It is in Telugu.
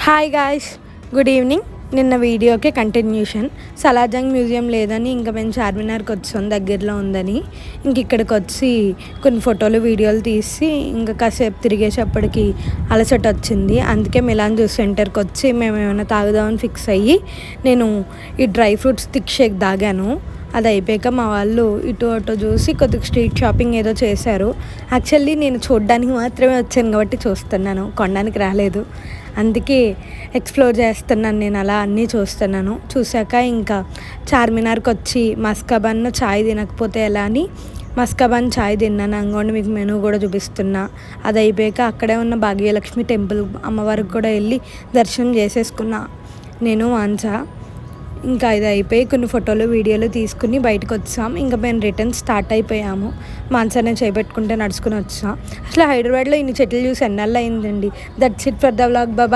Hi guys, good evening. నిన్న వీడియోకి కంటిన్యూషన్. సలార్జంగ్ మ్యూజియం లేదని ఇంకా మేము చార్మినార్కి వచ్చాం, దగ్గరలో ఉందని. ఇంక ఇక్కడికి వచ్చి కొన్ని ఫోటోలు వీడియోలు తీసి ఇంకా కాసేపు తిరిగేసేపటికి అలసట వచ్చింది. అందుకే మిలాన్ జ్యూస్ సెంటర్కి వచ్చి మేము ఏమైనా తాగుదామని ఫిక్స్ అయ్యి నేను ఈ డ్రై ఫ్రూట్స్ థిక్ షేక్ తాగాను. అది అయిపోయాక మా వాళ్ళు ఇటు అటు చూసి కొద్దిగా స్ట్రీట్ షాపింగ్ ఏదో చేశారు. యాక్చువల్లీ నేను చూడడానికి మాత్రమే వచ్చాను కాబట్టి చూస్తున్నాను, కొనడానికి రాలేదు. అందుకే ఎక్స్ప్లోర్ చేస్తున్నాను, నేను అలా అన్నీ చూస్తున్నాను. చూశాక ఇంకా చార్మినార్కి వచ్చి మస్కాబన్ చాయ్ తినకపోతే ఎలా అని మస్కాబన్ చాయ్ తిన్నాను. అంగోండి మీకు మెనూ కూడా చూపిస్తున్నా. అది అయిపోయాక అక్కడే ఉన్న భాగ్యలక్ష్మి టెంపుల్ అమ్మవారికి కూడా వెళ్ళి దర్శనం చేసేసుకున్నా నేను వాంచా. ఇంకా ఇది అయిపోయి కొన్ని ఫోటోలు వీడియోలు తీసుకుని బయటకు వచ్చాం. ఇంకా మేము రిటర్న్ స్టార్ట్ అయిపోయాము. మాన్సానే చేపెట్టుకుంటే నడుచుకుని వచ్చాం. అసలు హైదరాబాద్లో ఇన్ని చెట్లు చూసి ఎన్నాళ్ళు అయిందండి. That's it for the vlog. Bye.